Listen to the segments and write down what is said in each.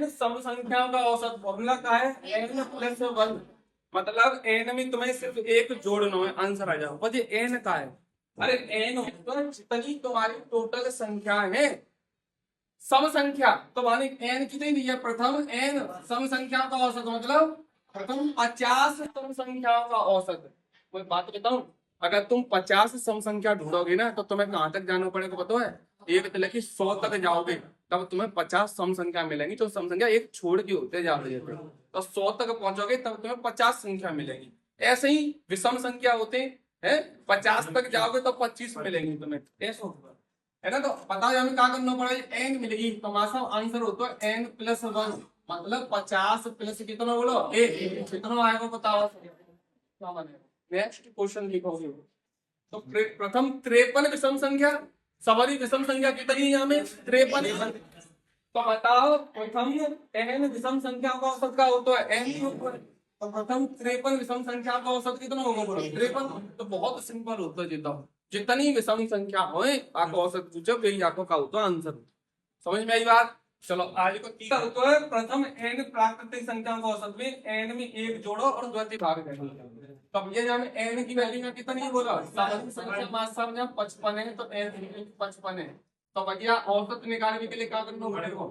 N सम संख्याओं का औसत फॉर्मूला क्या है? N plus one. मतलब एन में तुम्हें सिर्फ एक जोड़ना है, आंसर आ जाओ। बस एन का है। अरे एन होता जितनी तुम्हारी टोटल संख्या है, सम संख्या। तो माने एन कितनी दी है? प्रथम एन सम संख्याओं का औसत, मतलब प्रथम 50 सम संख्याओं का औसत। कोई बात बताऊं, अगर तुम 50 सम संख्या ढूंढोगे ना तो तुम्हें कहां तक जाना पड़ेगा पता है? एक तो लेके 100 तक जाओगे तब तुम्हें 50 सम संख्या मिलेंगी। तो सम संख्या एक छोड़ के होते जा रही है, तो 100 तक पहुंचोगे तब तुम्हें 50 संख्या मिलेंगी। ऐसे ही विषम संख्या होते हैं, 50 तक जाओगे तो 25 मिलेंगी तुम्हें, ऐसा होगा, है ना। तो बताओ हमें क्या करना पड़ेगा? एन मिलेगी। तो हमारा आंसर होता है एन प्लस वन, मतलब 50 प्लस कितना बोलो? एक। कितना आएगा बताओ? क्या बनेगा? नेक्स्ट क्वेश्चन लिखोगे। तो प्रथम 53 विषम संख्या, सवारी विषम संख्या कितनी है यहाँ में? 53। तो बताओ प्रथम एन विषम संख्या का औसत का होता है एन के ऊपर। तो प्रथम 53 विषम संख्या का औसत कितना होगा बोलो? 53। तो बहुत सिंपल होता है जीता, जितनी विषम संख्या हो आपको औसत पूछो, यही आपको का होता है आंसर। समझ में आई बात? चलो आज को तीसरा होता है प्रथम एन प्राकृतिक संख्या का औसत में एन में एक जोड़ो और द्वितीय भाग करो। तब ये जाने एन की वैल्यू में कितनी बोला? साधारण संख्या मात्रा में 55 है, तो एन 55 है। तो भैया औसत निकालने के लिए क्या करना पड़ेगा?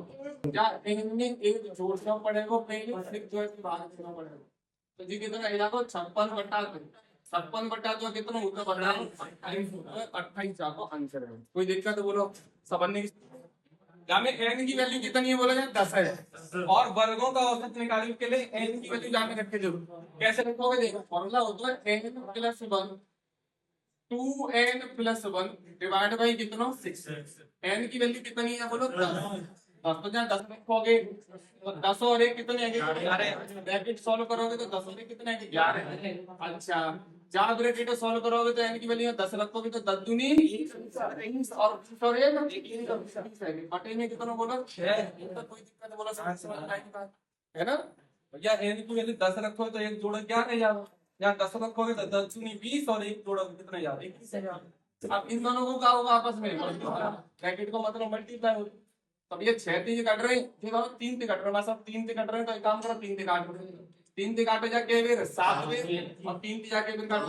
या एन में एक जोड़ना पड़ेगा, पहले फिर द्वितीय भाग करना पड़ेगा। तो जी कितना रहेगा? 56/2 जो कितना होता बना 28 आपको आंसर है। कोई दिक्कत बोलो? सबने में एन की वैल्यू कितनी है बोला जाए? 10 है। और वर्गों का औसत निकालने के लिए एन की वैल्यू जाने रखे जरूर। कैसे रखोगे? देखो फॉर्मूला होता है N plus one, 2n plus one divide by कितना? 6। एन की वैल्यू कितनी है बोलो? 10। तो जहाँ 10 रखोगे तो 10 और 1 कितने आएंगे? ब्रैकेट सॉल्व करोगे तो 10 और 1 कितने आएंगे? 11। अच्छा, जहाँ ब्रैकेट सॉल्व करोगे तो एन की वैल्यू 10 रखोगे तो 10 दूनी और सॉरी बटे में कितना बोलो? 6। तो कोई दिक्कत बोलो? है ना भैया। एन की वैल्यू 10 रखो तो एक जोड़ा क्या रह जाएगा? यहाँ 10 रखोगे तो 10 दूनी 20 और एक जोड़ोगे कितना यार? 21। अब इन दोनों को क्या होगा आपस में? ब्रैकेट को मतलब मल्टीप्लाई होगा। अब ये 6 3 कट रहे हैं, फिर हम 3 से कट रहे हैं, बस अब 3 से कट रहे हैं तो एक काम करो 3 से काट दो। 3 से काटे जाके फिर 7 में और 3 से जाके फिर काट दो।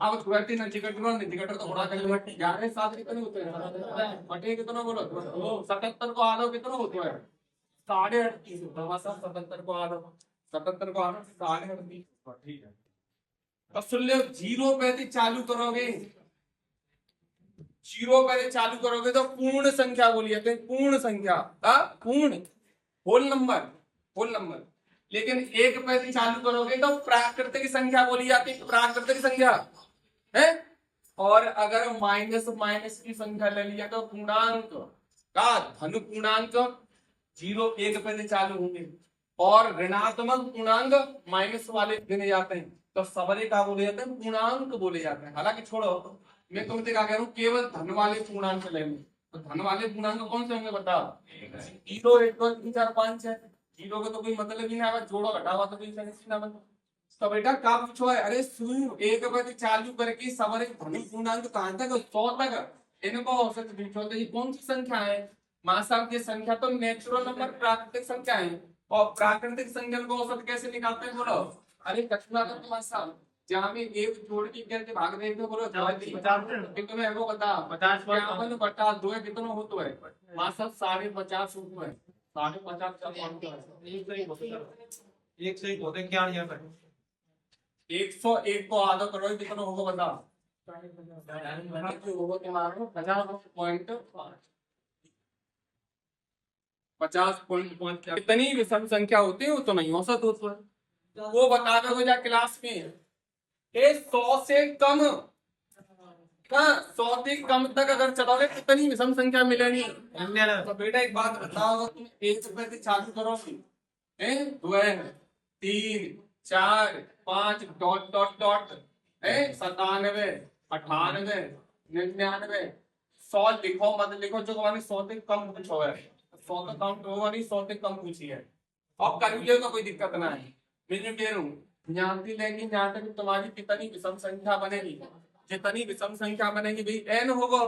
अब 20 नहीं कट रहा, नहीं कट रहा तो थोड़ा कर लो। 11 7 कितने होते हैं? बटे कितना बोलो? 77 को आधा कितना होता है? 38.5 होता है। बस 77 को आधा, 77 को आधा 38.5। ठीक है। अब सुन लो, जीरो पे से चालू करोगे, जीरो पे चालू करोगे तो पूर्ण संख्या बोली जाती है। पूर्ण संख्या, पूर्ण होल नंबर, होल नंबर। लेकिन एक पे से चालू करोगे तो प्राकृतिक संख्या बोली जाती है। प्राकृतिक संख्या है। और अगर माइनस माइनस की संख्या ले लिया तो पूर्णांक का धन पूर्णांक। जीरो एक पे से चालू होंगे और ऋणात्मक पूर्णांक माइनस वाले गिने जाते हैं, तो सबरे का बोले जाते हैं? पूर्णांक बोले जाते हैं। हालांकि छोड़ो, मैं तुमसे क्या कह रहा हूँ, केवल धन वाले पूर्णांक लेंगे। तो धन वाले पूर्णांक कौन से होंगे बताओ? 0 1 2 3 4 5 6। जीरो का तो कोई मतलब ही नहीं है, जोड़ो घटावा तो कोई सेंस ना बने। तो बेटा क्या पूछो है? अरे सुन, एक बजे चालू करके सबरे धन पूर्णांक कहां तक? 100 तक। इनको औसत पूछो तो ये कौन सी संख्या है? मां साहब की संख्या तो नेचुरल नंबर प्राकृतिक संख्या है। और प्राकृतिक संख्या को औसत कैसे निकालते हैं बोलो? अरे कछुआ का मां साहब जहाँ में एक जोड़ की करके भाग रहे थे बोलो, कितने है वो बता? 50/2 कितना हो तो है? मां साहब 50.5 होता है। 50.5 एक से एक होते क्या नहीं आता? 101 को आधा करो कितना होगा बता? 50.5। कितनी विषम संख्या होती है वो तो नहीं औसत होता है। वो बता दो जा क्लास में 100 से कम, 100 से कम तक अगर चलोगे कितनी विषम संख्या मिलेगी? तो बेटा एक बात बताओ, तुम 1 रुपए से चालू करोगे 2 3 4 5 डॉट डॉट डॉट 97 98 99 100 लिखो मत लिखो, जो तुम्हारी 100 से कम पूछो है। 100 तो कम तो नहीं, 100 से कम पूछी है। अब कर लियो तो कोई दिक्कत ना है। मैं कह रहा हूँ यहाँ से लेके यहाँ तक तुम्हारी कितनी विषम संख्या बनेगी? जितनी विषम संख्या बनेगी भाई एन होगा,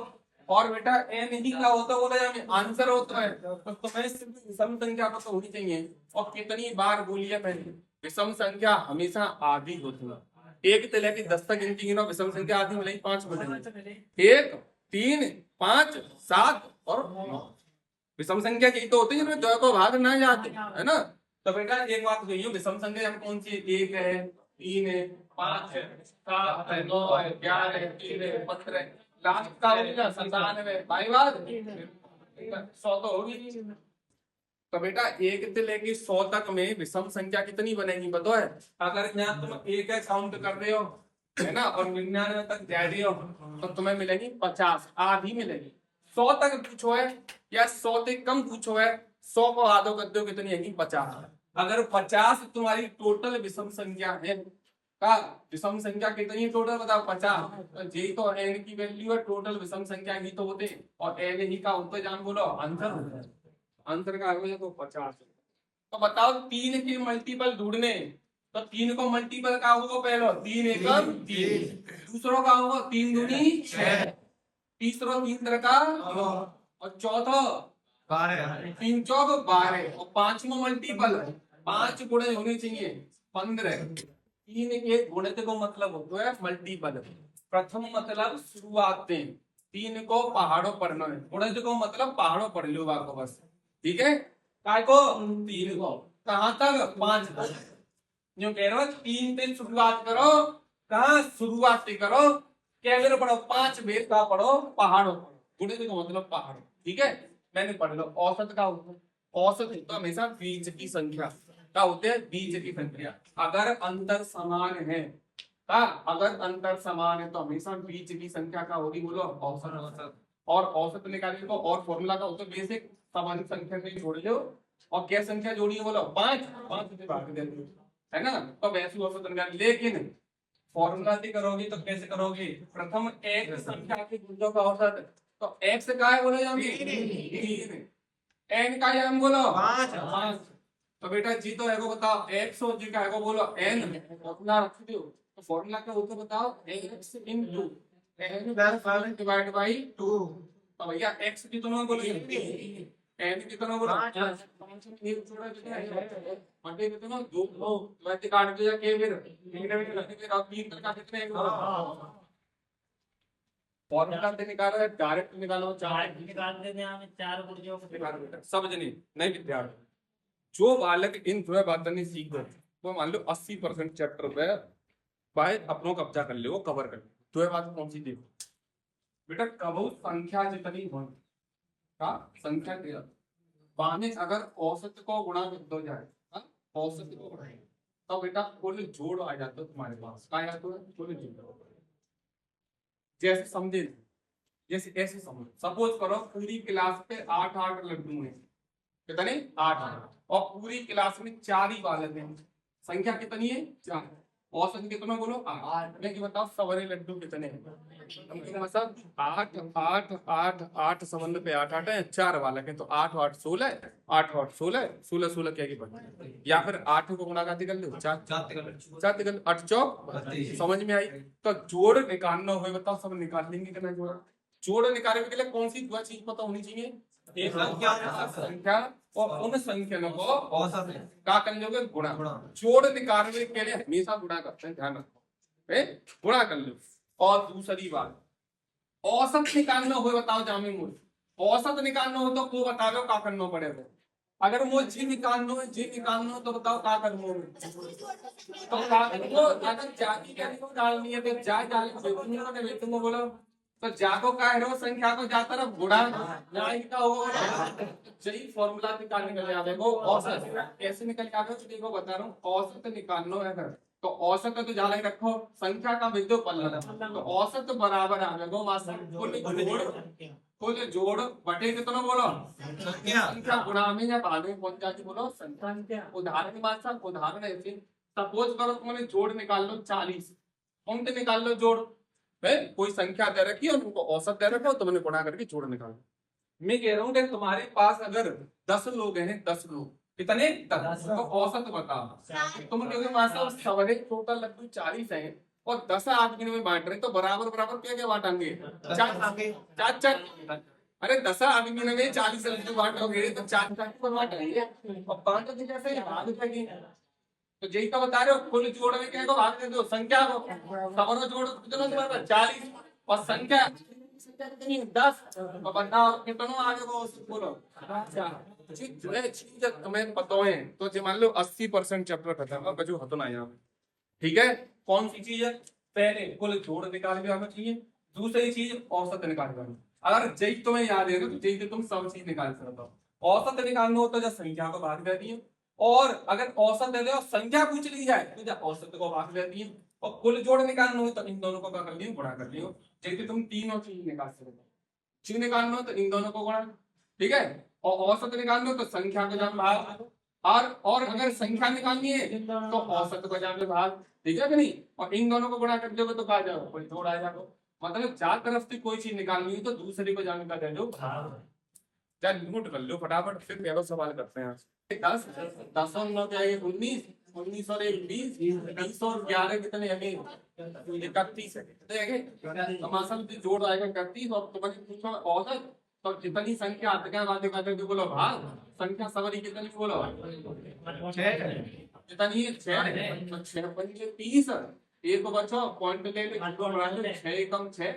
और बेटा एन ही का होता बोला जाए आंसर होता है, तो तुम्हें सिर्फ विषम संख्या को तो होनी चाहिए। और कितनी बार बोलिए मैंने, विषम संख्या हमेशा आधी होती है। एक से लेके 10 तक गिनती गिनो, विषम संख्या आधी मिलेगी 5 मिलेगी, 1 3 5 7 और 9। विषम संख्या की तो होती है जिनमें दो को भाग ना जाते, है ना। तो बेटा एक बात कहियो, विषम संख्या हम कौन सी, 1 है, 3 है, 5 है, 7 है, 9 है, 11 है, 13 है, 15 है, लास्ट का होगा 97। भाई बात 100 तो होगी नहीं। तो बेटा 1 से लेके 100 तक में विषम संख्या कितनी बनेगी पता है? अगर यहाँ तुम 1 काउंट कर रहे हो, है ना, और 99 तक जा रहे हो, तो तुम्हें मिलेगी 50, आधी मिलेगी। 100 तक पूछो है या 100 से कम पूछो है, 100 को आधो कर दो कितनी आएगी 50। अगर 50 तुम्हारी टोटल विषम संख्या है, का विषम संख्या कितनी टोटल बताओ 50, तो जी तो एन की वैल्यू है, टोटल विषम संख्या ही तो होते, और एन ही का होता जान बोलो आंसर होता है। आंसर का हो जाए तो 50। तो बताओ 3 के मल्टीपल ढूंढने, तो 3 को मल्टीपल का होगा पहले 3 एकम 3, दूसरों का होगा 3 दूनी 6, तीसरा 3 तरका, और चौथा 3 चौक 12, और 5वां मल्टीपल 5 गुणे होने चाहिए 15। 3 के गुणित को मतलब होता है मल्टीपल। प्रथम मतलब शुरुआतें, 3 को पहाड़ों पढ़ना है, गुणित को मतलब पहाड़ों पढ़ लो आपको बस, ठीक है। काय को 3 को कहां तक 5 तक, जो कह रहे हो 3 से शुरुआत करो, कहा शुरुआत से करो, कैमरे पढ़ो 5 बेर का पढ़ो, पहाड़ों पढ़ो, गुणित का मतलब पहाड़, ठीक है। मैंने पढ़ लो। औसत का होता है, औसत तो हमेशा बीच की संख्या का होते हैं, बीच की संख्या। अगर अंतर समान है, अगर अंतर समान है तो हमेशा बीच की संख्या का होगी बोलो औसत। और औसत निकालने को और फॉर्मूला का होता है बेसिक, समान संख्या से जोड़ लो, और क्या संख्या जोड़ी है बोलो 5, 5 से भाग दे दो, है ना। तो वैसी औसत निकाल, लेकिन फॉर्मूला से करोगे तो कैसे करोगे, प्रथम एक संख्या के गुणों का औसत, तो x का है बोलो यहाँ 3, n का है हम बोलो 5। तो बेटा जी तो है को बताओ x और जी का है को बोलो n, फॉर्मूला रख दो। तो फॉर्मूला क्या होता है बताओ, x into n divide by 2। तो भैया x कितना बोलो, n कितना बोलो 5, थोड़ा मटे कितना 2, वैसे काट दिया के फिर अब 3 तक का कितने फॉर्मूला से निकालो है, डायरेक्ट निकालो, 4 निकाल देते हैं हमें 4 गुर्जों को। निकालो बेटा। सब जने नहीं विद्यार्थी, जो बालक इन द्वय बातें नहीं सीख गए, वो मान लो 80% चैप्टर पे बाय अपनों कब्जा कर ले, वो कवर कर ले। द्वय बात कौन सी देखो बेटा, कबू संख्या जितनी हो का संख्या के बाने अगर औसत को गुणा कर दो जाए, औसत को गुणा, तो बेटा कुल जोड़ आ जाता है तुम्हारे पास, क्या आ जाता है कुल जोड़। जैसे समझे, जैसे ऐसे समझ, सपोज करो पूरी क्लास पे 8 लड्डू हैं, कितने 8, और पूरी क्लास में 4 ही बालक हैं, संख्या कितनी है 4, औसत कितना बोलो 8। मैं बताओ सवरे लड्डू कितने हैं, मतलब 8 8 8 8 संबंध पे 8 8 है, 4 बालक हैं, तो 8 8 16, 8 8 16 16 16 क्या की बढ़ती, या फिर 8 को गुणा कर लो 4 4 8 चौक, समझ में आई। तो जोड़ निकालना हो बताओ, सब निकाल लेंगे कि नहीं जोड़, जोड़ निकालने के लिए कौन सी दो चीज पता होनी चाहिए, एक संख्या और उन संख्याओं को औसत क्या कर लोगे गुणा। जोड़ निकालने के लिए हमेशा गुणा करते हैं, ध्यान रखो, गुणा कर लो। और दूसरी बात, औसत निकालना हो बताओ जामे मुझ, औसत निकालना हो तो को बता दो क्या करना पड़ेगा। अगर मुझे जी निकालना हो, जी निकालना हो तो बताओ क्या करना हो, तो क्या करो, अगर जाति का निको डालनी है तो जा डाल बोलो, तो जा को क्या है संख्या को जा तरफ गुणा, न्याय का होगा सही फॉर्मूला निकालने के लिए देखो औसत कैसे निकल के आगे, तो देखो बता रहा हूँ, औसत निकालना है अगर तो औसत तो जाने रखो, संख्या का विद्युत पल्ला, तो औसत बराबर आ जाएगा कुल जोड़ बटे कितना बोलो संख्या गुणा में या बाद में पहुंच जाती बोलो संख्या। उदाहरण मात्रा उदाहरण ऐसे, सपोज करो तुमने जोड़ निकाल लो 40, उनसे निकाल लो जोड़, कोई संख्या दे रखी है उनको औसत दे रखा हो, तुमने गुणा करके जोड़ निकालो। मैं कह रहा हूँ कि तुम्हारे पास अगर 10 लोग हैं, 10 लोग कितने 10, तो औसत बताओ तुम, क्योंकि मास्टर सवरे टोटल लड्डू 40 हैं, और 10 आदमी में बांट रहे हैं, तो बराबर बराबर क्या क्या बांटेंगे? चार चार। अरे 10 आदमी में 40 लड्डू बांटोगे तो चार चार को बांटेंगे, और बांटोगे कैसे? भाग देंगे। तो यही तो बता रहे हो, कुल जोड़ में क्या को भाग दे दो, संख्या को। सवर्ण जोड़ कितना तुम्हारे पास? 40, और संख्या कितनी? 10। और बताओ कितना आगे को बोलो। जो है चीज तुम्हें पता है तो जो मान लो 80% चैप्टर खत्म है, बचो हतो ना यहाँ पे। ठीक है, कौन सी चीज है? पहले कुल जोड़ निकाल के आना चाहिए, दूसरी चीज औसत निकाल के आना। अगर जय तुम्हें याद है तो जय से तुम सब चीज निकाल सकते हो। औसत निकालना हो तो जब संख्या को भाग देती है, और अगर औसत दे दे और संख्या पूछ ली जाए तो जब औसत को भाग देती है, और कुल जोड़ निकालना हो तो इन दोनों को क्या कर लियो? गुणा कर लियो। जैसे तुम तीनों चीज निकाल सकते हो, चीज निकालना हो तो इन दोनों को गुणा, ठीक है, और औसत निकालना हो तो संख्या को जब भाग, और अगर संख्या निकालनी है तो औसत को जब भाग, ठीक है कि नहीं? और इन दोनों को गुणा कर दोगे तो कहा जाओ कोई जोड़ आ जाओ। मतलब चार तरफ से कोई चीज निकालनी है तो दूसरे को जाने का दे दो भाग। चल नोट कर लो फटाफट, फिर पहला सवाल करते हैं। 10 10 और 9 क्या है? 19, 19 और 1 20, 20 और 11 कितने है? 31 है। तो मासा में जोड़ आएगा 31, और तुम्हारी पूछो औसत, तो कितनी संख्या आते हैं बातें करते हो? बोलो भाग। संख्या सवारी कितनी बोलो? कितनी? 6। तो 6 पंजे 30, एक बचो पॉइंट ले लो, 6 कम 6,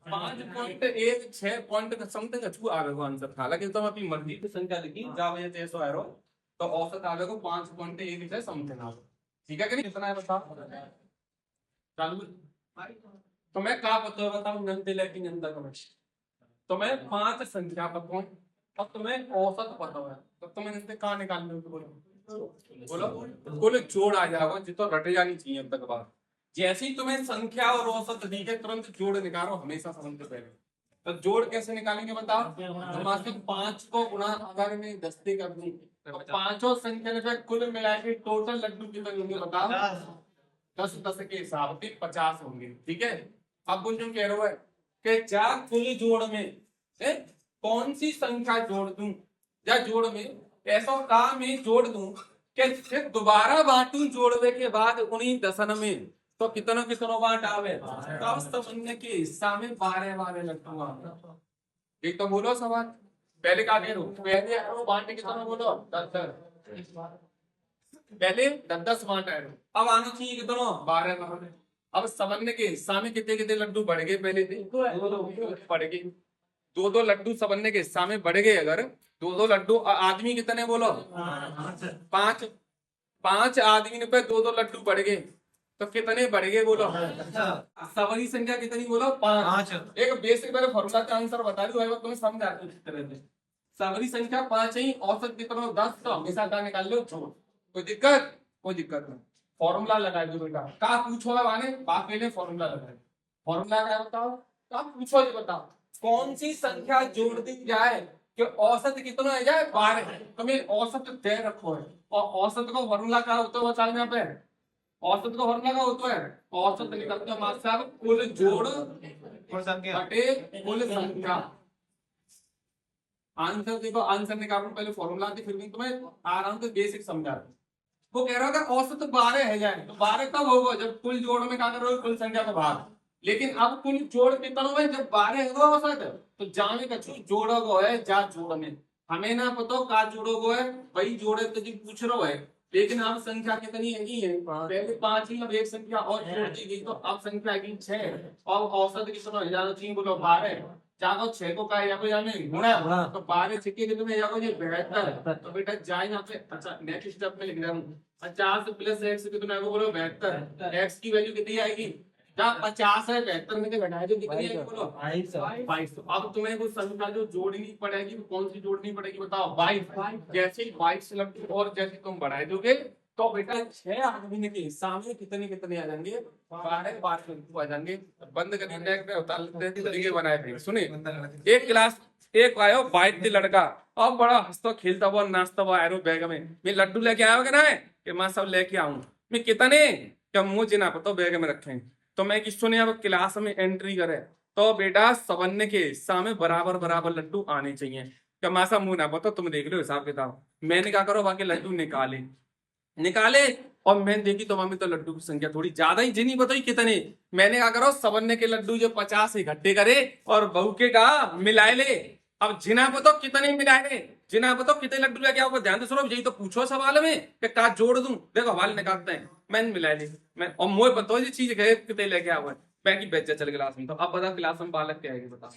5.16 पॉइंट समथिंग अच्छू आगे को आंसर। हालांकि तुम अपनी मर्जी की संख्या लिखी जा वजह से ऐसा एरो, तो औसत आगे को 5.16 समथिंग आगे। ठीक है कि नहीं? कितना है बताओ। चालू तो मैं क्या बताऊं नंदे लेकिन अंदर कमेंट। तो मैं 5 संख्या बताऊं और तुम्हें औसत पता है, तो तुम्हें नंदे कहां निकाल लो? बोलो कुल जोड़ आ जाएगा, जितना रट जानी चाहिए अब तक बात। जैसे ही तुम्हें संख्या और औसत दी है तुरंत जोड़ निकालो, हमेशा समझ के पहले। तो जोड़ कैसे निकालेंगे बताओ? हमारे 5 को गुणा अगर मैं 10 से कर दूं तो पांचों संख्या में कुल मिला के टोटल लड्डू कितने होंगे बताओ? 10 10 के हिसाब से 50 होंगे। ठीक है, अब कुछ कह रहे हो कि जा कुल जोड़ में कौन सी संख्या जोड़ दूं, या जोड़ में ऐसा काम में जोड़ दूं कि फिर दोबारा बांटूं जोड़ने के बाद उन्हीं दसन में, तो कितना कितना बांट आवे? तो अब समझने के हिस्सा में 12 12 लड्डू आवे। एक तो बोलो सवाल पहले का कह रो, पहले आरो बांट कितना बोलो? 10 पहले 10 बांट आए, अब आना चाहिए कितना? 12 12। अब समझने के हिस्सा में कितने कितने लड्डू बढ़ गए? पहले थे बढ़ गए, 2 लड्डू समझने के हिस्सा में बढ़ गए। अगर 2 लड्डू, आदमी कितने बोलो? 5 5 आदमी पे 2 लड्डू बढ़ गए, तो कितने बढ़ गए बोलो? सवारी संख्या कितनी बोलो? 5। एक बेसिक मैंने फॉर्मूला का आंसर बता दूं, तुम्हें समझ आता है। सवारी संख्या 5 है, औसत कितना? 10। तो हमेशा का निकाल लो जोड़, कोई दिक्कत? कोई दिक्कत नहीं। फॉर्मूला लगा दो बेटा, का पूछो है वाले बात पहले फॉर्मूला लगाए। फॉर्मूला क्या बताओ? का पूछो ये बताओ कौन सी संख्या जोड़ दी जाए कि औसत कितना आ जाए? 12। तुम्हें औसत तय रखो है, और औसत का फॉर्मूला क्या होता है बताओ यहाँ पे? औसत का फॉर्मूला क्या होता है? औसत निकलता है मात्रा कुल जोड़ बटे कुल संख्या। आंसर देखो, आंसर निकालो पहले फॉर्मूला थी, फिर भी तुम्हें आराम से बेसिक समझा दूं। वो कह रहा है अगर औसत 12 है जाए तो 12 कब होगा? जब कुल जोड़ में क्या करोगे? कुल संख्या को भाग। लेकिन अब कुल जोड़ कितना है? जब 12 होगा औसत, तो जाने कछु जोड़ो गो है जा जोड़ में, हमें ना पता का जोड़ो गो है वही जोड़े तो जी पूछ रहा है। लेकिन अब संख्या कितनी है? पहले 5 ही, अब एक संख्या और जोड़ दी गई, तो अब संख्या की 6, और औसत कितना जाना चाहिए बोलो? 12। जाओ 6 को कहा जाओ जाने गुणा, तो 12 छक्के कितने जाओ ये 72। तो बेटा जाए यहाँ पे। अच्छा नेक्स्ट स्टेप में लिख रहा हूँ 50 प्लस x कितना है बोलो? 72। x की वैल्यू कितनी आएगी? जब 50 है 72 में से घटाए तो कितनी आएगी बोलो? 22। अब तुम्हें वो संख्या जो जोड़नी पड़ेगी वो कौन सी जोड़नी पड़ेगी बताओ? 22। जैसे ही 22 लड्डू और जैसे तुम बढ़ाए दोगे तो बेटा 6 आदमी के हिस्सा में कितने कितने आ जाएंगे? 12 12 लड्डू आ जाएंगे। बंद कर देंगे उतार लेते हैं बनाए थे। सुनिए, एक क्लास एक आयो 22 लड़का, अब बड़ा हंसता खेलता हुआ नाचता हुआ आयो बैग में, मैं लड्डू लेके आया ना है कि मैं सब लेके आऊं। मैं कितने क्या मुझे ना पता बैग में रखे, तो मैं किसको ने अब क्लास में एंट्री करे तो बेटा सवन्य के हिस्सा में बराबर बराबर लड्डू आने चाहिए। क्या मासा मुंह ना पता, तुम देख लो हिसाब किताब। मैंने क्या करो बाकी लड्डू निकाले, निकाले और मैंने देखी तो मम्मी तो लड्डू की संख्या थोड़ी ज्यादा ही जिनी बताई कितने। मैंने क्या करो सबन्ने के लड्डू जो 50 इकट्ठे करे और बहू के कहा मिलाए ले। अब जिना बताओ कितने मिलाए ले, जिना बताओ कितने लड्डू लेके आओ, ध्यान से सुनो, यही तो पूछो सवाल में कि का जोड़ दूं। देखो हवाले निकालते हैं, मैंने मिलाए ली। मैं और मुझे बताओ ये चीज गए कितने लेके आओ है। मैं की बेच चल क्लास में, तो अब बता क्लास में बालक क्या है बता,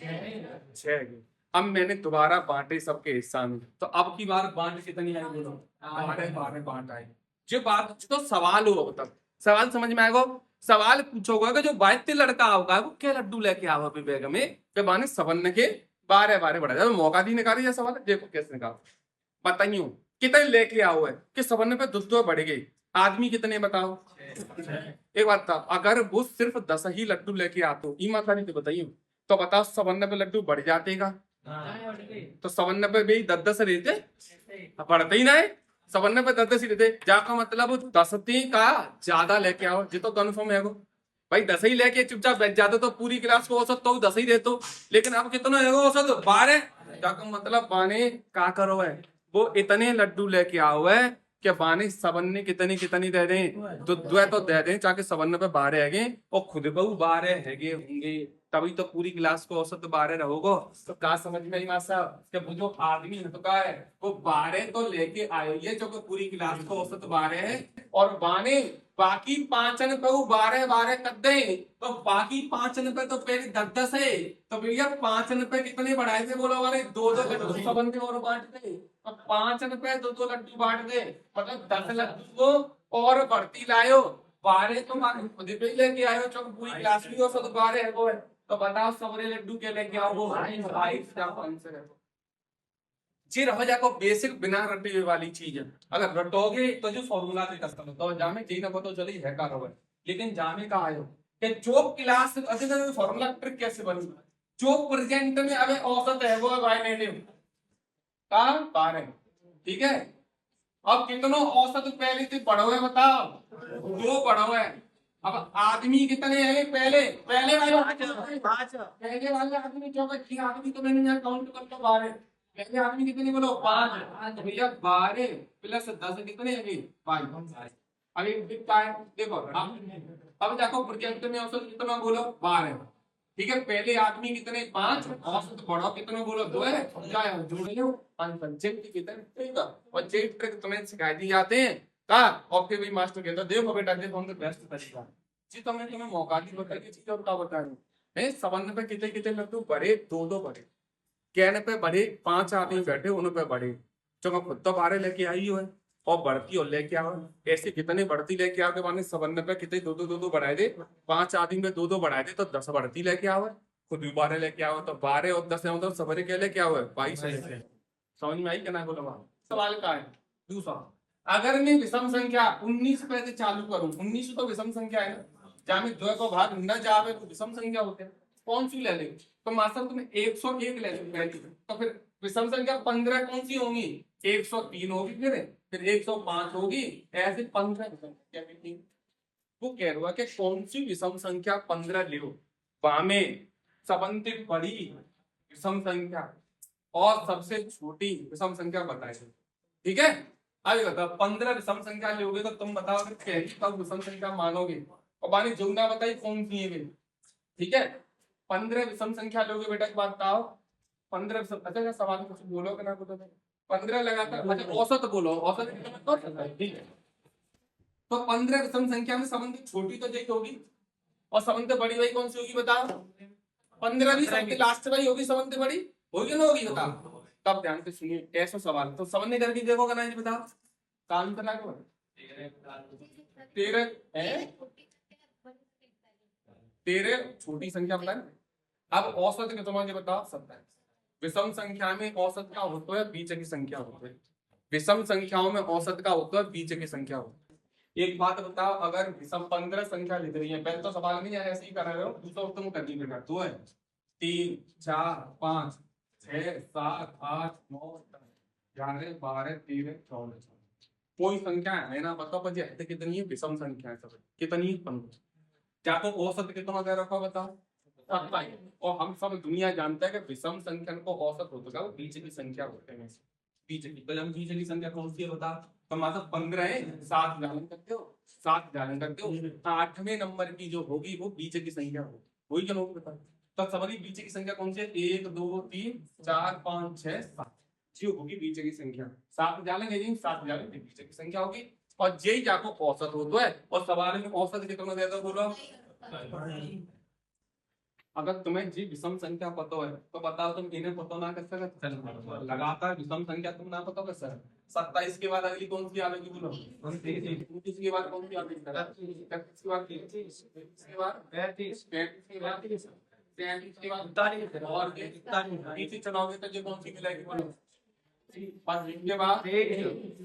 6। अब मैंने दोबारा बांटे सबके हिस्सा में, तो अब की बार बांट कितनी आई बोलो, 12 बांट आई। जो बात तो सवाल हो, तब सवाल समझ में आएगा। सवाल पूछोगा कि जो बाइते लड़का होगा वो क्या लड्डू लेके आओ अपने बैग में, जब आने सबन के 12 बढ़ा जाए। मौका दी निकाली जा सवाल, देखो कैसे निकाल बताइयो कितने लेके आओ है कि सबन पे दो बढ़ गई। आदमी कितने बताओ, एक बात था, अगर वो सिर्फ 10 ही लड्डू लेके आते ईमानदारी तो बताइए, तो बताओ 57 पे लड्डू बढ़ जाते का, तो 57 पे भी 10 रहते, बढ़ते ही ना है। 57 पे 10 ही रहते, जाका मतलब 10 का ज्यादा लेके आओ जी, तो कन्फर्म है वो भाई 10 ही लेके चुपचाप बैठ जाते तो पूरी क्लास को औसत तो 10 ही देते। लेकिन अब कितना है औसत 12, जाका मतलब बाने का करो है वो इतने लड्डू लेके आओ है कि बाने सबन्ने कितनी कितनी दे दें, तो दो तो दे दें चाहे 57 पे 12 है और खुद बहु 12 है होंगे, तभी तो पूरी क्लास को औसत 12 रहोगे। तो का समझ में आई मासा कि वो जो आदमी है तो का है वो 12 तो लेके आए ये जो पूरी क्लास को औसत 12 है, और बाने बाकी 5 पे वो 12 कर दे, तो बाकी 5 पे तो पहले 10 है, तो भैया 5 पे कितने बढ़ाए थे बोलो वाले, 2 लड्डू सबन के और बांट दे, अब 5 पे 2 लड्डू बांट दे, मतलब 10 लड्डू को और बढ़ती लायो। 12 तो मान खुद पे ही लेके आयो, चलो पूरी क्लास की औसत 12 है वो है, तो बताओ सबरे लड्डू के लेके आओ वो 22 का आंसर है। जी रह जाको बेसिक बिना रटे हुए वाली चीज है, अगर रटोगे तो जो फॉर्मूला से कस्टम तो जामे जी ना तो चली है का रहो, लेकिन जामे का आयो कि जो क्लास अगर फॉर्मूला ट्रिक कैसे बनी, जो प्रेजेंट में अबे औसत है वो है बाइनेटिव का 12, ठीक है। अब कितनों औसत पहले से पढ़ो है बताओ, 2 पढ़ो है। अब आदमी कितने हैं पहले, पहले वाले 5, पहले वाले आदमी जो कि आदमी तो मैंने यहाँ काउंट कर तो 12, पहले आदमी कितने बोलो 5, भैया 12 प्लस 10 कितने हैं 5। अभी कितना है देखो, अब देखो प्रोजेक्ट में औसत कितना बोलो 12, ठीक है। पहले आदमी कितने 5, औसत बढ़ो कितने बोलो 2 है, जाए जोड़ लो 5 पंचम की कितने, ठीक है। और जेट ट्रिक तुम्हें सिखाई दी जाते हैं का, और फिर भी मास्टर कहता देखो बेटा देखो हम तो बेस्ट तरीका जी, तो मैं तुम्हें मौका दी बता के चीज और का बता रहा हूं है। सबन पे कितने कितने लड्डू बड़े, 2 बड़े, कहने पे बड़े 5 आदमी बैठे उन पे बड़े, जो मैं खुद तो 12 लेके आई हूँ है और बढ़ती और लेके आओ, ऐसे कितने बढ़ती लेके आओ के माने 57 पे कितने 2 बढ़ाए थे, 5 आदमी में 2 बढ़ाए थे तो 10 बढ़ती लेके आओ है, खुद भी 12 लेके आओ, तो 12 और 10 है तो सबरे क्या लेके आओ है 22 लेके। समझ में आई क्या ना बोलो वहां सवाल का है। दूसरा, अगर मैं विषम संख्या 19 पे से चालू करूं, 19 तो विषम संख्या है ना, जहां में 2 को भाग न जावे तो विषम संख्या होते हैं, कौन सी ले लेंगे, तो मास्टर तुम्हें 101 ले लो पहली, तो फिर विषम संख्या 15 कौन सी होंगी, 103 होगी, फिर 105 होगी, ऐसे 15 विषम संख्या मिलती। वो कह रहा है कि कौन सी विषम संख्या 15 लियो, वामे सबसे बड़ी विषम संख्या और सबसे छोटी विषम संख्या बताए, ठीक है। आगे बताओ 15 विषम संख्या लोगे तो तुम बताओ कि पहली कब विषम संख्या मानोगे, और बानी जुमला बताइए कौन सी है वे, ठीक है। 15 विषम संख्या लोगे बेटा एक बात बताओ, 15 अच्छा सवाल कुछ बोलो कि ना बोलो, 15 लगाकर अच्छा औसत बोलो, औसत ठीक है। तो 15 विषम संख्या में सबसे छोटी तो यही होगी, और सबसे बड़ी वही कौन सी होगी बताओ, 15 भी सबसे लास्ट वाली होगी, सबसे बड़ी होगी ना होगी बताओ। तब ध्यान से सुनिए ऐसा सवाल, तो सबने करके देखो ना जी बताओ, काम करना को 13 है, 13 छोटी संख्या बताए। अब औसत के तुम्हारे बताओ 27, विषम संख्या में औसत का होता है बीच की संख्या होती है, विषम संख्याओं में औसत का होता है बीच की संख्या होती है। एक बात बताओ, अगर विषम 15 संख्या लिख रही है, पहले तो सवाल नहीं है ऐसे ही कर रहे हो, दूसरा तुम कर दी बेटा 2 है 3 4 5 6 7 8 9 10 11 12 13 14, कोई संख्या है ना बताओ पर ये कितनी है विषम संख्या है सब कितनी है 15, क्या तो औसत कितना दे रखा बताओ, और हम सब दुनिया जानता है कि विषम संख्या को औसत होता है वो बीच की संख्या होते हैं, बीच की, तो हम बीच की संख्या कौन सी है बता। तो मतलब 15 है, 7 जालन करते हो, 7 जालन करते हो, 8वें नंबर की जो होगी वो बीच की संख्या होगी, वही क्या होगी बता। तो सवारी बीच की संख्या कौन सी है, 1 2 3 4 5 6 7, जी होगी बीच की संख्या। 7 जालन है जी, 7 जालन बीच की संख्या होगी, और जे जाको औसत होता है, और सवाल में औसत कितना देता बोलो। अगर तुम्हें जी विषम संख्या पता है तो बताओ तुम इन्हें पता ना कर सकते, लगातार विषम संख्या तुम ना पता कर सकते। 27 के बाद अगली कौन सी आएगी बोलो, 29 के बाद कौन सी आएगी, 33 के बाद 33 के बाद 35 के बाद 33 के बाद 39 और 41 चुनाव तो जो कौन सी मिलेगी बोलो, 5 के बाद 17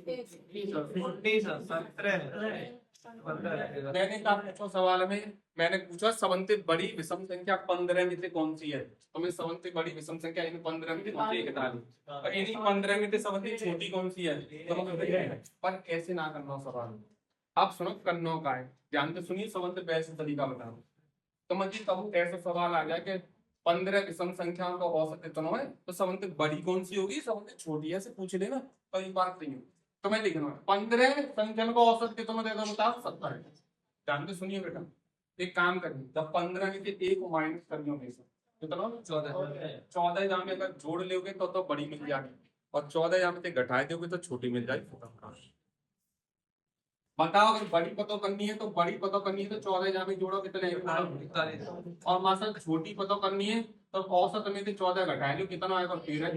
मैंने कहा पूछो सवाल में, मैंने पूछा सबसे बड़ी विषम संख्या 15 में से कौन सी है, तो मैं सबसे बड़ी विषम संख्या इन 15 में से कौन सी एक डाली, और इन्हीं 15 में से सबसे छोटी कौन सी है, तो पर कैसे ना करना सवाल। आप सुनो करना का है, ध्यान से सुनिए, सबसे बेस्ट तरीका बताओ। तो मुझे तब ऐसा सवाल आ जाए कि 15 विषम संख्याओं का औसत कितना है, तो सबसे बड़ी कौन सी होगी, सबसे छोटी है, से पूछ लेना, तो ये बात नहीं है। तो मैं लिखना 15 संख्या का औसत कितना देगा बताओ, 70। ध्यान से सुनिए बेटा, एक काम करिए, जब 15 में से 1 माइनस करिए हमेशा, कितना 14 जहाँ में अगर जोड़ लोगे तो बड़ी मिल जाएगी, और 14 जहाँ में घटाए दोगे तो छोटी मिल जाएगी। बताओ अगर बड़ी पतो करनी है तो बड़ी पतो करनी है तो 14 जहाँ में जोड़ो कितने, और मासा छोटी पतो करनी है तो औसत में से 14 घटाए लो कितना आएगा, 13।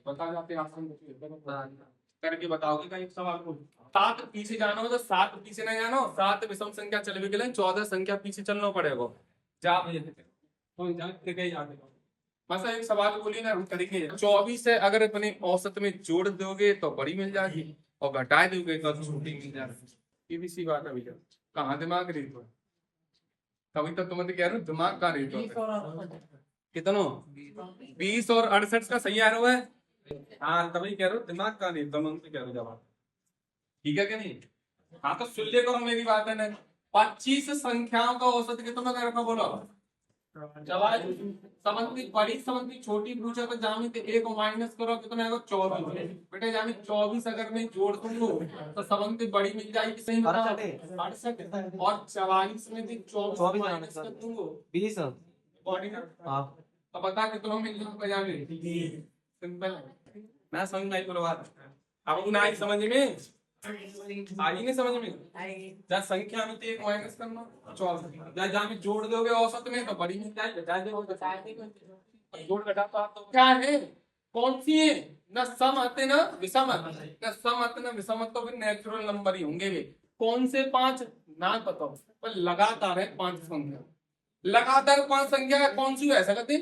बता जाते आसान करके बताओगे का एक सवाल को। 7 पीछे जाना हो तो 7 पीछे नहीं जाना, 7 विषम संख्या चले के लिए 14 संख्या पीछे चलना पड़ेगा, जा तो जाते गए आगे। बस एक सवाल बोलिए ना, हम करेंगे। 24 से अगर अपने औसत में जोड़ दोगे तो बड़ी मिल जाएगी, और घटा दोगे तो छोटी मिल जाएगी। ये भी सी बात है भैया, कहाँ दिमाग रही तो, तभी तो तुम्हें कह रहा हूँ दिमाग कहाँ रही तो, कितना 20 और 68 का सही आ रहा है, हाँ तभी कह रहा हूँ दिमाग कहाँ नहीं, तुम उनसे कह रहे हो जवाब, ठीक है क्या नहीं। हाँ तो सुन ले करो मेरी बात है ना, 25 संख्याओं का औसत कितना कर रखा बोलो, जवाब समझती बड़ी समझती छोटी पूछो तो जामी तो 1 माइनस करो कितना आएगा, 24। बेटा जामी 24 अगर मैं जोड़ दूंगा तो समझती बड़ी मिल जाएगी, सही बताओ 68, और 44 में भी 24 माइनस कर दूंगा 20 बॉडी ना, तो बता कितना मिल जाएगा जामी, सिंपल ना समझ में आई बोलो बात, अब ना आई समझ में आई नहीं समझ में, जहाँ संख्या में तो 1 माइनस करना 24, जहाँ में जोड़ दोगे औसत में तो बड़ी मिल जाएगी, जोड़ घटा तो क्या है, कौन सी है, न सम आते ना विषम आते, न सम आते ना विषम, तो फिर नेचुरल नंबर ही होंगे वे, कौन से 5 ना बताओ, पर लगातार है 5 संख्या, लगातार 5 संख्या कौन सी है सकते,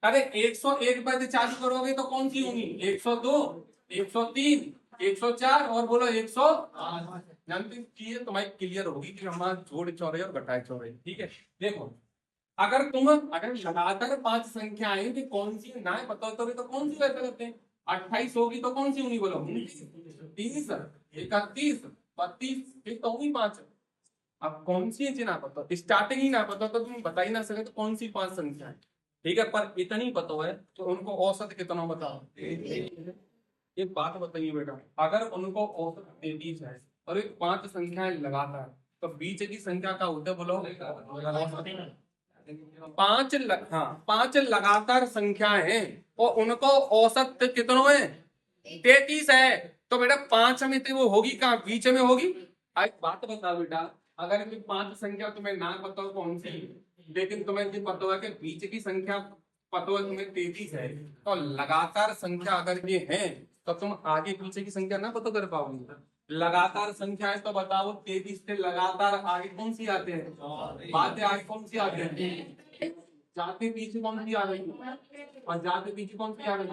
अरे 101 पर चालू करोगे तो कौन सी होंगी, 102 103 104 और बोलो 108, जानते चीजें तुम्हारी क्लियर होगी कि हमारा जोड़ चौड़े और घटाए चौड़े, ठीक है। देखो अगर तुम अगर लगातार 5 संख्याएं तो कौन सी ना पता हो तो कौन सी वैसे करते हैं, 28 होगी तो कौन सी होगी बोलो, 30 31 32 फिर तो होगी 5। अब कौन सी है ना पता, स्टार्टिंग ही ना पता तो तुम बता ही ना सके तो कौन सी 5 संख्या है, ठीक है, पर इतनी पता है तो उनको औसत कितना बताओ। एक बात बताइए बेटा, अगर उनको औसत 33 है और एक 5 संख्याएं लगातार, तो बीच की संख्या का होता बोलो, 5 लगातार संख्याएं हैं और उनको औसत कितना है, 33 है, तो बेटा 5 में तो वो होगी कहाँ, बीच में होगी। एक बात बताओ बेटा, अगर 5 संख्या तुम्हें ना पता हो कौन सी, लेकिन तुम्हें ये पता है कि बीच की संख्या पता है तुम्हें 33 है, तो लगातार संख्या अगर ये है तो तुम आगे पीछे की संख्या ना पता कर पाओगे। लगातार संख्या है तो बताओ 33 से लगातार आगे कौन सी आते हैं, बातें आगे कौन सी आते हैं, जाते पीछे कौन सी आ गई, और जाते पीछे कौन सी आ गई,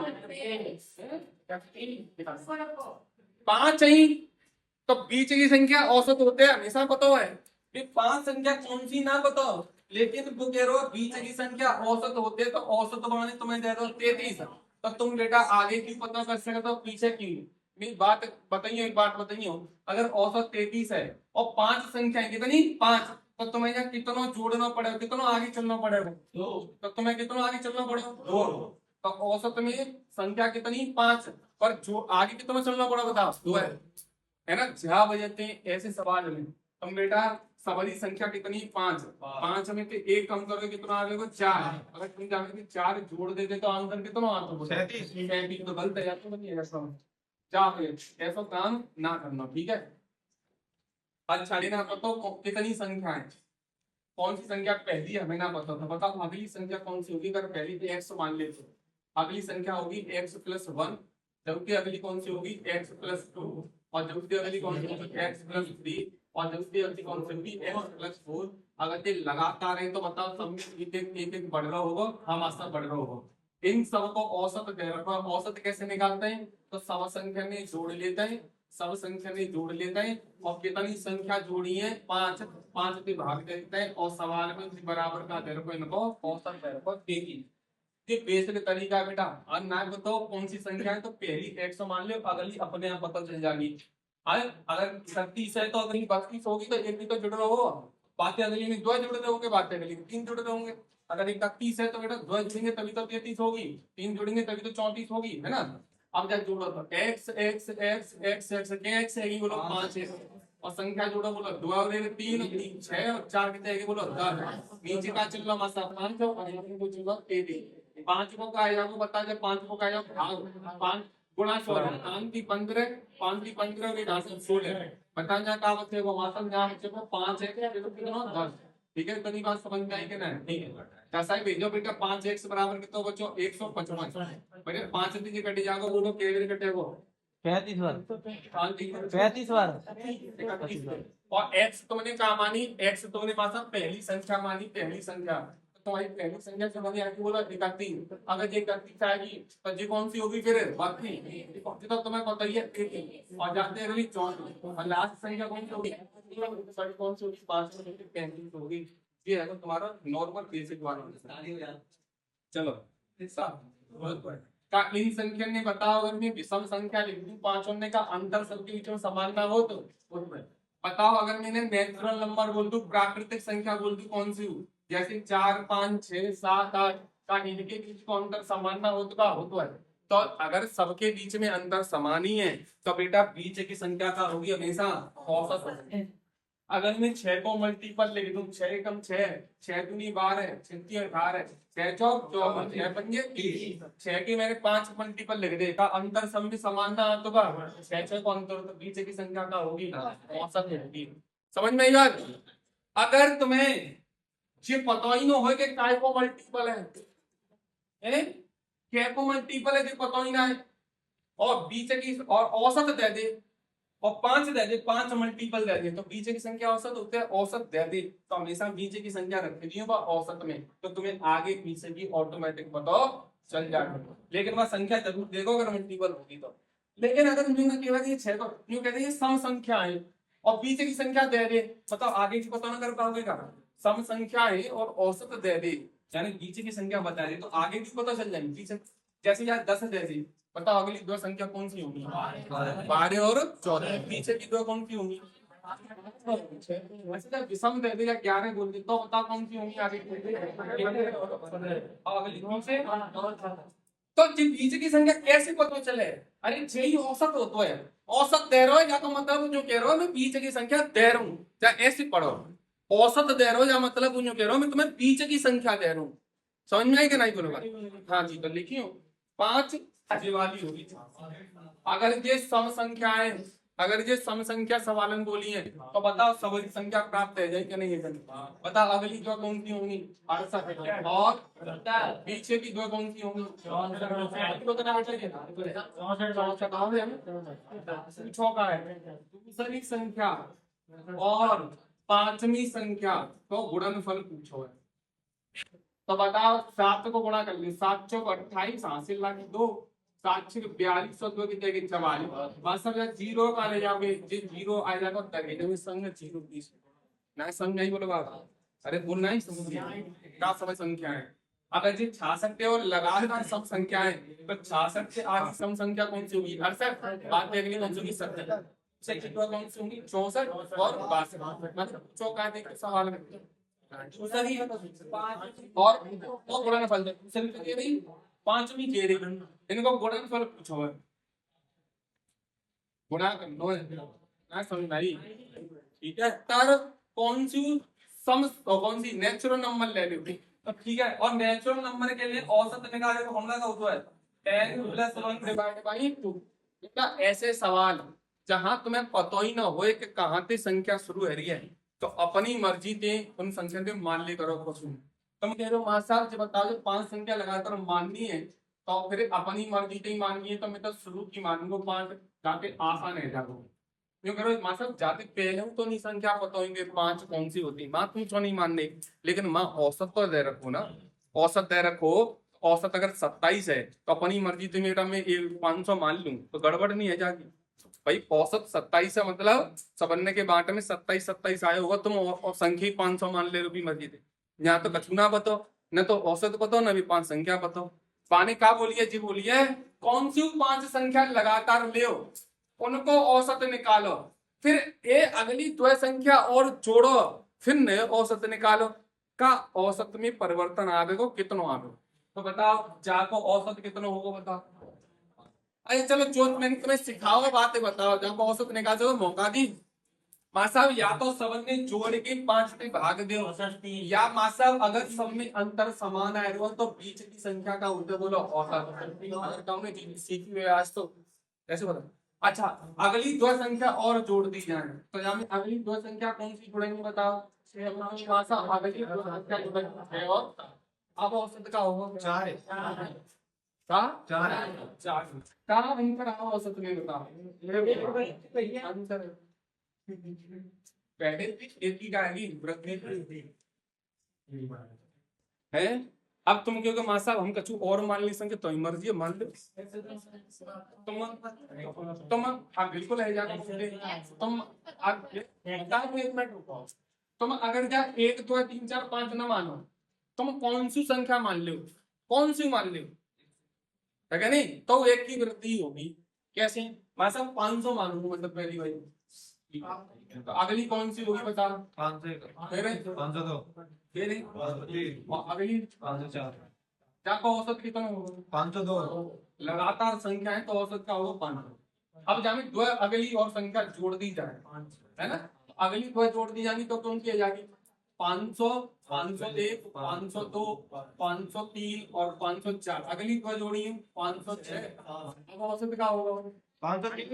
5 ही, तो बीच की संख्या औसत होते हैं हमेशा पता है, ये 5 संख्या कौन सी ना पता हो, लेकिन वो कह रहे हो बीच की संख्या औसत होते हैं, तो औसत बनाने तुम्हें दे दो 33, तो तुम बेटा आगे क्यों पता कर सकते हो पीछे क्यों। मेरी बात बताइए, एक बात बताइए, अगर औसत 33 है और 5 संख्या कितनी 5, तो तुम्हें यहाँ कितना जोड़ना पड़ेगा, कितना आगे चलना पड़ेगा, तो तुम्हें कितना आगे चलना पड़ेगा 2, तो औसत में संख्या कितनी 5, पर जो आगे की तुम्हें चलना पड़ा बताओ दो है ना। जहाँ बजते हैं ऐसे सवाल में तुम बेटा सवाली संख्या कितनी 5, 5 में से एक कम करोगे कितना आ जाएगा 4। अगर तुम जाने के 4 जोड़ देते तो आंसर कितना आता है 37। 37 तो गलत है यार, तो नहीं ऐसा चाहे ऐसा काम ना करना ठीक है। अच्छा लेना बताओ कितनी संख्या है, कौन सी संख्या पहली हमें ना पता था, बताओ अगली संख्या कौन सी होगी। अगर पहली तो x मान ले तो अगली संख्या होगी x+1, जबकि अगली कौन सी होगी x+2, और जबकि अगली कौन सी होगी x+3, और जबकि अगली कौन सी होगी x+4। अगर ये लगातार है तो बताओ सब में एक बढ़ रहा होगा, हम आस्था बढ़ रहा होगा। इन सब को औसत कह रखा है। औसत कैसे निकालते हैं, तो सम संख्या में जोड़ लेते हैं, सब संख्या में जोड़ लेते हैं, और कितनी संख्या जोड़ी है 5, 5 पे भाग देते हैं, और सवाल में बराबर का दर को इनको औसत दर को देगी। ये बेसिक तरीका है बेटा। और ना बताओ कौन सी संख्या है तो पहली 100 मान लो, अगली अपने आप पता चल जाएगी। अगर 37 है तो अगली 32 होगी तो एक भी तो जुड़ रहा होगा, बातें अगली में 2 जुड़ रहे होंगे, बातें अगली में 3 जुड़ रहे होंगे। अगर 31 है तो बेटा 2 जुड़ेंगे तभी तो 33 होगी, 3 जुड़ेंगे तभी तो 34 होगी, है ना। अब जब जोड़ो तो x x x x x x है बोलो 5 है, और संख्या जोड़ो बोलो 2 और 3 3 6 और 4 कितने है बोलो 10। नीचे का चल रहा मासा 5 और यहाँ पे चल रहा 3। 5 को का आएगा वो बता दे, 5 को का आएगा भाग 5 गुणा 16, 5 की 15, 5 की 15 और 16 बता जा का बच्चे को मासा जहाँ बच्चे को 5 है तो कितना 10। ठीक है इतनी बात समझ में आई कि नहीं, ठीक है कैसा है भेजो बेटा। 5x बराबर कितना बच्चों 155, बेटे 5 दीजिए कट जाएगा वो लोग केवल कटेगा 35 बार 35 बार। और x तुमने कहा मानी, x तुमने पासा पहली संख्या मानी, पहली संख्या तो तुम्हारी पहली संख्या समझ में आती बोला 31। अगर ये 31 आएगी तो ये कौन सी होगी फिर 32, तो तुम्हें पता ही है 33। और जाते हैं 34 और लास्ट संख्या कौन सी होगी, कौन सी होगी 5 में 35 होगी। ये है तुम्हारा नॉर्मल बेसिक वाला। चलो का इन संख्या ने बताओ अगर मैं विषम संख्या लिख दूं 5 और ने का अंतर सबके बीच में समान ना हो तो बताओ। अगर मैंने नेचुरल नंबर बोल दूं, प्राकृतिक संख्या बोल दूं कौन सी हो, जैसे 4 5 6 7 8 का इनके बीच में अंतर समान ना हो तो का हो तो है। तो अगर सबके बीच में अंतर समान ही है तो बेटा बीच की संख्या का होगी हमेशा औसत। अगर मैं 6 को मल्टीपल लिख दूं 6 कम 6, 6 दूनी 12, 6 तीन 18, 6 चौक 54, 6 पंजे 30, 6 के मैंने 5 मल्टीपल लिख दे का अंतर सब में समान ना तो का 6 6 को अंतर तो बीच की संख्या का होगी औसत होगी। समझ में आई बात। अगर तुम्हें ये पता ही ना हो कि काय को मल्टीपल है क्या को मल्टीपल है, पता ही ना है, और बीच की और औसत दे दे और 5 दे दे, 5 मल्टीपल दे दे तो बीच की संख्या औसत होते है, औसत दे दे तो हमेशा बीच की संख्या रखनी होगा औसत में, तो तुम्हें आगे पीछे की ऑटोमेटिक पता चल जाएगा। लेकिन वह संख्या जरूर देखो अगर मल्टीपल होगी तो। लेकिन अगर केवल ये 6 को यूं कहते हैं सम संख्या है और बीच की संख्या दे दे, बताओ आगे की पता ना कर पाओगे का। सम संख्या है और औसत दे दे यानी बीच की संख्या बता दे तो आगे की पता चल जाएगी पीछे। जैसे यार 10 दे दी, बताओ अगली 2 संख्या कौन सी होगी 12 और 14, पीछे की 2 कौन सी होंगी। वैसे जब विषम दे देगा 11 बोल दे तो बताओ कौन सी होंगी आगे और अगली पीछे। तो बीच की संख्या कैसे पता चले, अरे यही औसत होता है, औसत दे रहा है या तो मतलब जो कह रहा हूँ मैं बीच की संख्या दे रहा हूँ, या ऐसे पढ़ो औसत दे रहा हूँ या मतलब जो कह रहा हूँ मैं तुम्हें बीच की संख्या दे रहा हूँ। समझ में आई कि नहीं बोलूंगा। हाँ जी तो लिखियो 5 वाली होगी। अगर ये सम संख्या है, अगर ये सम संख्या सवालन बोली है तो बताओ सवाली संख्या प्राप्त है जाए कि नहीं है। बताओ अगली 2 कौन सी होंगी 68 और पीछे की 2 कौन सी होंगी 64 का है। दूसरी संख्या और पांचवी संख्या तो गुणनफल पूछो है तो बताओ 7 को गुणा कर ले 7 चौक 28 हासिल लाख 2 7 6 42 और 2 कितने के 44 बस अब जीरो का ले जाओगे जी जीरो आ जाएगा तक में संग जीरो 20 ना संग नहीं बोलो बाबा। अरे बोल नहीं क्या समय संख्या है। अगर जी 66 पे और लगातार सम संख्या है तो 66 से आगे सम संख्या कौन सी होगी 68, बात देखनी कौन सी होगी 70 से कौन सी होंगी 64 और 62 मतलब चौका देख सवाल में और गुणनफल दूसरी तो दे रही पांचवी दे रही इनको गुणनफल पूछो है गुणा कर लो ना, समझ में आई? ठीक है, तर कौन सी कौन सी नेचुरल नंबर ले लो, तो ठीक है। और नेचुरल नंबर के लिए औसत निकालने का फॉर्मूला का होता है 10 + 1 डिवाइड बाई 2। बेटा ऐसे सवाल जहां तुम्हें पता ही ना हो कि कहां से संख्या शुरू हो रही है, तो अपनी मर्जी से उन संख्या को मान ली करो कुछ। तुम कह रहे हो मां साहब जब बताओ 5 संख्या लगाकर माननी है तो फिर अपनी मर्जी से ही माननी है, तो मैं तो शुरू की मानूंगा 5, जाके आसान है जाको। क्यों करो मां साहब जाते पहले तो नहीं संख्या पता होंगे 5 कौन सी होती, मां तुम क्यों नहीं मानने, लेकिन मां औसत तो दे रखो ना, औसत दे रखो। औसत अगर 27 है तो अपनी मर्जी से मेरा मैं 500 मान लूं तो गड़बड़ नहीं है जाके भाई। औसत 27 है, मतलब सबन्ने के बांटे में 27 27 आया होगा, तुम और संख्या 500 मान ले लो भी मर्जी से। यहाँ तो कछु ना बताओ, न तो औसत बताओ न भी 5 संख्या बताओ। पानी का बोलिए जी, बोलिए कौन सी 5 संख्या लगातार ले उनको औसत निकालो, फिर ये अगली द्वय संख्या और जोड़ो, फिर नए औसत निकालो। का औसत में परिवर्तन आवेगो कितनो आवेगो, तो बताओ जाको औसत कितनो होगा बताओ। अरे चलो जो मैंने तुम्हें सिखाओ बातें बताओ, जाको औसत निकाल दो मौका दी। मां साहब या तो सब ने जोड़ के 5 से भाग दो, या मां साहब अगर सब में अंतर समान आए हो तो बीच की संख्या का उल्टे बोलो औसत। सीखी हुई आज तो ऐसे बताओ। अच्छा अगली दो संख्या और जोड़ दी जाए, तो यहाँ में अगली दो संख्या कौन सी जोड़ेंगे बताओ। मां साहब अगली दो संख्या जोड़ेंगे और अब औसत का होगा 4 का 4 का अंतर आओ औसत में बताओ। अंतर पहले एक ही का वृद्धि है। अब तुम क्योंकि मां साहब हम कछु और मान ली संख्या तो मर्जी है मान लो तुम हाँ बिल्कुल है जाकर तुम एक मिनट रुको। तुम अगर जा 1 2 3 4 5 ना मानो, तुम कौन सी संख्या मान लो, कौन सी मान लो है क्या नहीं, तो एक की वृद्धि होगी। कैसे मां साहब 500 मानूंगा मतलब पहली भाई, तो अगली कौन सी होगी बता। 502 फिर और अगली 504 क्या का औसत कितना होगा 502 लगातार संख्या है तो औसत का होगा 500। अब जाने दो अगली और संख्या जोड़ दी जाए है ना, तो अगली दो जोड़ दी जाएगी तो कौन की आ जाएगी 500 501 502 503 और 504। अगली दो जोड़ी है 506। अब औसत का होगा 503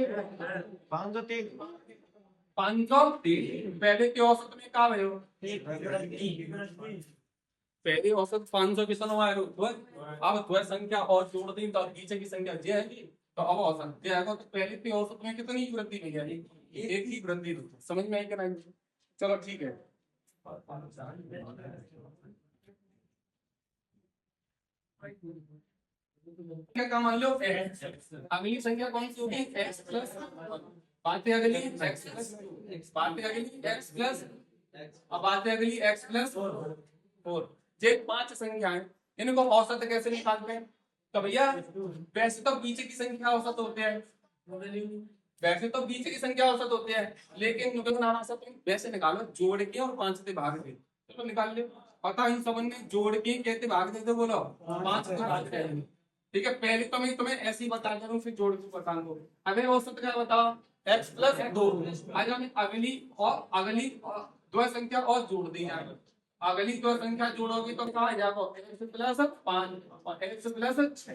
503। पहले के औसत में क्या भयो, पहले औसत 500 कितना आएगा तो अब द्वय संख्या और जोड़ दी तो पीछे की संख्या जे आएगी, तो अब औसत जे आएगा। तो पहले की औसत में कितनी वृद्धि हुई है, एक ही वृद्धि। समझ में आई कि नहीं, चलो ठीक है। क्या मान लो x, अगली संख्या कौन सी होगी x प्लस, बातें अगली x प्लस, बातें अगली x प्लस, अब बातें अगली x प्लस 4। ये 5 संख्याएं, इनको औसत कैसे निकालते हैं, तो भैया वैसे तो बीच की संख्या औसत होते हैं, वैसे तो बीच की संख्या औसत होते हैं, लेकिन वैसे निकालो जोड़ के और 5 से भाग दे, चलो निकाल लो। पता इन सब ने जोड़ के कहते भाग देते बोलो 5 से भाग दे। ठीक है, पहले तो मैं तुम्हें ऐसे ही बता दूं फिर जोड़ के बता दूं। अगर औसत क्या बताओ x प्लस 2। आज हमें अगली दो संख्या और जोड़ दी जाएगी, अगली दो संख्या जोड़ोगे तो कहा जाएगा x प्लस 5 और x प्लस 6।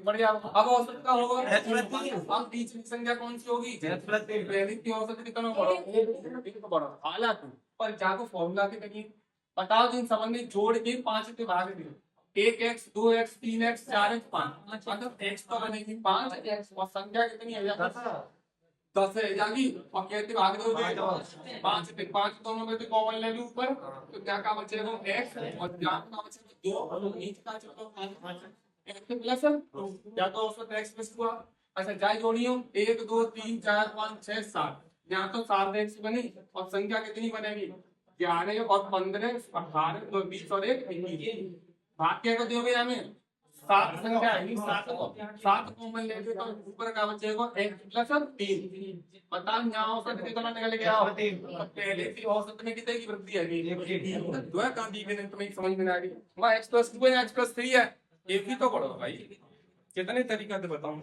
बढ़िया। अब औसत का होगा अब बीच की संख्या कौन सी होगी पहले की औसत कितना बड़ा हालांकि पर जाको फॉर्मूला के करिए बताओ जिन सबने जोड़ के 5 से भाग दिए 1x 2x 3x 4x 5 मतलब x तो बनेगी 5x और संख्या कितनी है 10 है जाएगी और कहते भाग दोगे 5 से 5 दोनों में तो कॉमन ले लो ऊपर, तो क्या का बचेगा x और यहाँ का बचेगा 2 नीचे का चलो x प्लस क्या तो औसत x प्लस हुआ। अच्छा जाए जोड़ियो 1 2 3 4 5 6 7, यहाँ तो 7x बनी और संख्या कितनी बनेगी 11 और 15 18 2 20 और 1 21। भाग क्या कर दोगे हमें 7 संख्या है 7 कॉमन लेके तो ऊपर का बचेगा x प्लस 3। बताओ यहाँ औसत कितना निकल गया पहले की औसत में कितने की वृद्धि है दो है कहां दी मैंने तुम्हें समझ में आ गई। x प्लस 2 है x प्लस 3 है एक ही तो पढ़ो भाई, कितने तरीका से बताऊं।